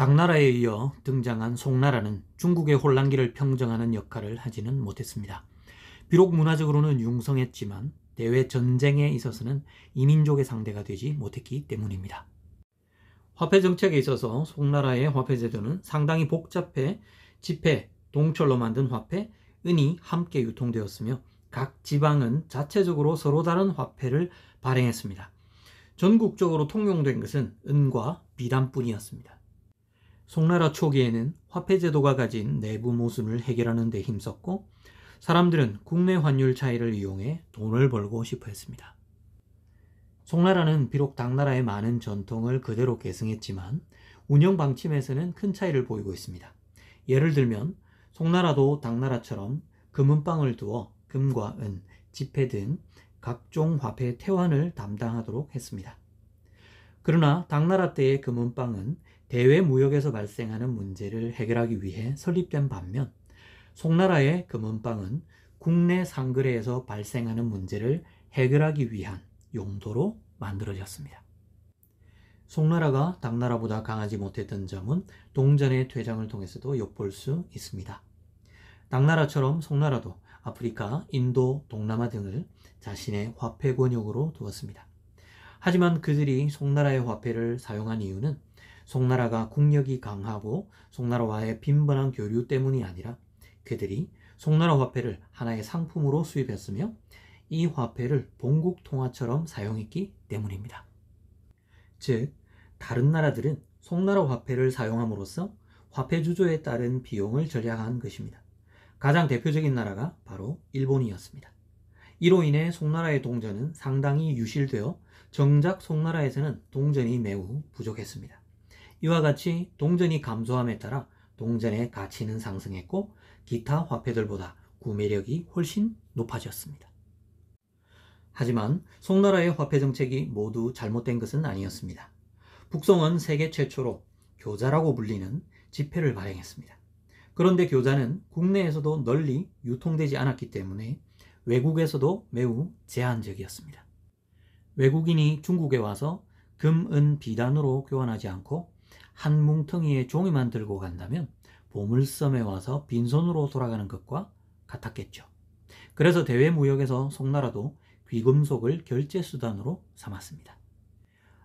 당나라에 이어 등장한 송나라는 중국의 혼란기를 평정하는 역할을 하지는 못했습니다. 비록 문화적으로는 융성했지만 대외 전쟁에 있어서는 이민족의 상대가 되지 못했기 때문입니다. 화폐 정책에 있어서 송나라의 화폐 제도는 상당히 복잡해 지폐, 동철로 만든 화폐, 은이 함께 유통되었으며 각 지방은 자체적으로 서로 다른 화폐를 발행했습니다. 전국적으로 통용된 것은 은과 비단뿐이었습니다. 송나라 초기에는 화폐 제도가 가진 내부 모순을 해결하는 데 힘썼고 사람들은 국내 환율 차이를 이용해 돈을 벌고 싶어 했습니다. 송나라는 비록 당나라의 많은 전통을 그대로 계승했지만 운영 방침에서는 큰 차이를 보이고 있습니다. 예를 들면 송나라도 당나라처럼 금은방을 두어 금과 은, 지폐 등 각종 화폐 태환을 담당하도록 했습니다. 그러나 당나라 때의 금은방은 대외 무역에서 발생하는 문제를 해결하기 위해 설립된 반면 송나라의 금은방은 국내 상거래에서 발생하는 문제를 해결하기 위한 용도로 만들어졌습니다. 송나라가 당나라보다 강하지 못했던 점은 동전의 퇴장을 통해서도 엿볼 수 있습니다. 당나라처럼 송나라도 아프리카, 인도, 동남아 등을 자신의 화폐 권역으로 두었습니다. 하지만 그들이 송나라의 화폐를 사용한 이유는 송나라가 국력이 강하고 송나라와의 빈번한 교류 때문이 아니라 그들이 송나라 화폐를 하나의 상품으로 수입했으며 이 화폐를 본국 통화처럼 사용했기 때문입니다. 즉, 다른 나라들은 송나라 화폐를 사용함으로써 화폐 주조에 따른 비용을 절약한 것입니다. 가장 대표적인 나라가 바로 일본이었습니다. 이로 인해 송나라의 동전은 상당히 유실되어 정작 송나라에서는 동전이 매우 부족했습니다. 이와 같이 동전이 감소함에 따라 동전의 가치는 상승했고 기타 화폐들보다 구매력이 훨씬 높아졌습니다. 하지만 송나라의 화폐 정책이 모두 잘못된 것은 아니었습니다. 북송은 세계 최초로 교자라고 불리는 지폐를 발행했습니다. 그런데 교자는 국내에서도 널리 유통되지 않았기 때문에 외국에서도 매우 제한적이었습니다. 외국인이 중국에 와서 금, 은, 비단으로 교환하지 않고 한 뭉텅이의 종이만 들고 간다면 보물섬에 와서 빈손으로 돌아가는 것과 같았겠죠. 그래서 대외 무역에서 송나라도 귀금속을 결제 수단으로 삼았습니다.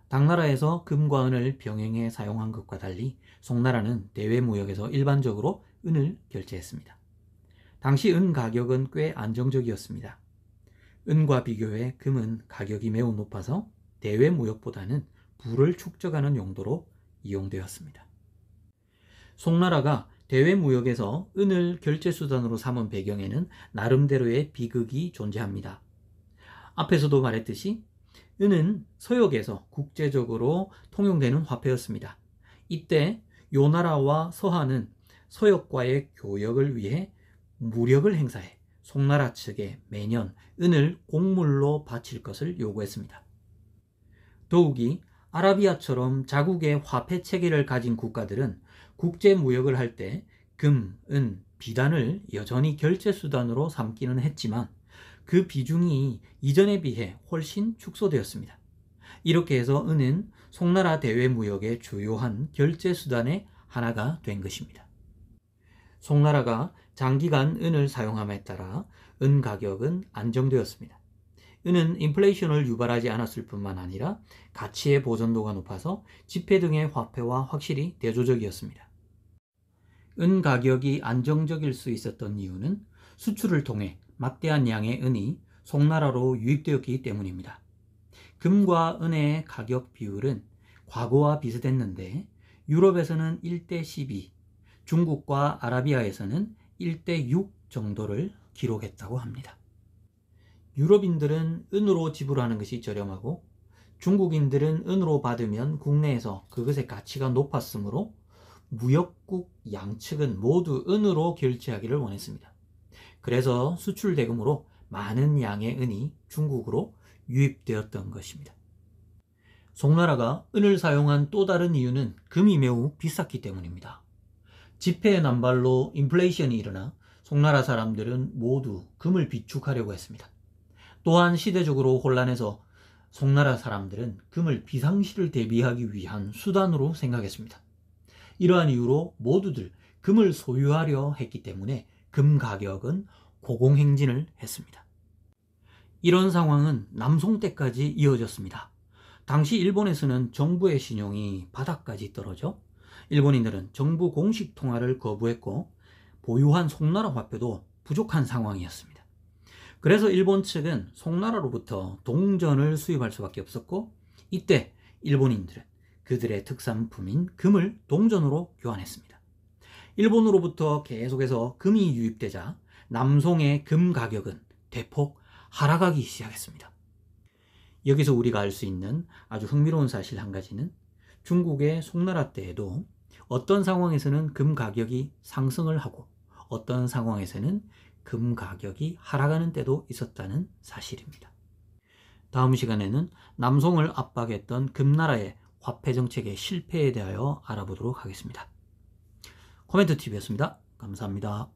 당나라에서 금과 은을 병행해 사용한 것과 달리 송나라는 대외 무역에서 일반적으로 은을 결제했습니다. 당시 은 가격은 꽤 안정적이었습니다. 은과 비교해 금은 가격이 매우 높아서 대외 무역보다는 부를 축적하는 용도로 이용되었습니다. 송나라가 대외 무역에서 은을 결제 수단으로 삼은 배경에는 나름대로의 비극이 존재합니다. 앞에서도 말했듯이 은은 서역에서 국제적으로 통용되는 화폐였습니다. 이때 요나라와 서한은 서역과의 교역을 위해 무력을 행사해 송나라 측에 매년 은을 곡물로 바칠 것을 요구했습니다. 더욱이 아라비아처럼 자국의 화폐 체계를 가진 국가들은 국제 무역을 할 때 금, 은, 비단을 여전히 결제 수단으로 삼기는 했지만 그 비중이 이전에 비해 훨씬 축소되었습니다. 이렇게 해서 은은 송나라 대외 무역의 주요한 결제 수단의 하나가 된 것입니다. 송나라가 장기간 은을 사용함에 따라 은 가격은 안정되었습니다. 은은 인플레이션을 유발하지 않았을 뿐만 아니라 가치의 보존도가 높아서 지폐 등의 화폐와 확실히 대조적이었습니다. 은 가격이 안정적일 수 있었던 이유는 수출을 통해 막대한 양의 은이 송나라로 유입되었기 때문입니다. 금과 은의 가격 비율은 과거와 비슷했는데 유럽에서는 1대12, 중국과 아라비아에서는 1대6 정도를 기록했다고 합니다. 유럽인들은 은으로 지불하는 것이 저렴하고 중국인들은 은으로 받으면 국내에서 그것의 가치가 높았으므로 무역국 양측은 모두 은으로 결제하기를 원했습니다. 그래서 수출 대금으로 많은 양의 은이 중국으로 유입되었던 것입니다. 송나라가 은을 사용한 또 다른 이유는 금이 매우 비쌌기 때문입니다. 지폐의 남발로 인플레이션이 일어나 송나라 사람들은 모두 금을 비축하려고 했습니다. 또한 시대적으로 혼란해서 송나라 사람들은 금을 비상시를 대비하기 위한 수단으로 생각했습니다. 이러한 이유로 모두들 금을 소유하려 했기 때문에 금 가격은 고공행진을 했습니다. 이런 상황은 남송 때까지 이어졌습니다. 당시 일본에서는 정부의 신용이 바닥까지 떨어져 일본인들은 정부 공식 통화를 거부했고 보유한 송나라 화폐도 부족한 상황이었습니다. 그래서 일본 측은 송나라로부터 동전을 수입할 수밖에 없었고, 이때 일본인들은 그들의 특산품인 금을 동전으로 교환했습니다. 일본으로부터 계속해서 금이 유입되자 남송의 금 가격은 대폭 하락하기 시작했습니다. 여기서 우리가 알 수 있는 아주 흥미로운 사실 한 가지는 중국의 송나라 때에도 어떤 상황에서는 금 가격이 상승을 하고 어떤 상황에서는 금 가격이 하락하는 때도 있었다는 사실입니다. 다음 시간에는 남송을 압박했던 금나라의 화폐 정책의 실패에 대하여 알아보도록 하겠습니다. 코멘트TV였습니다. 감사합니다.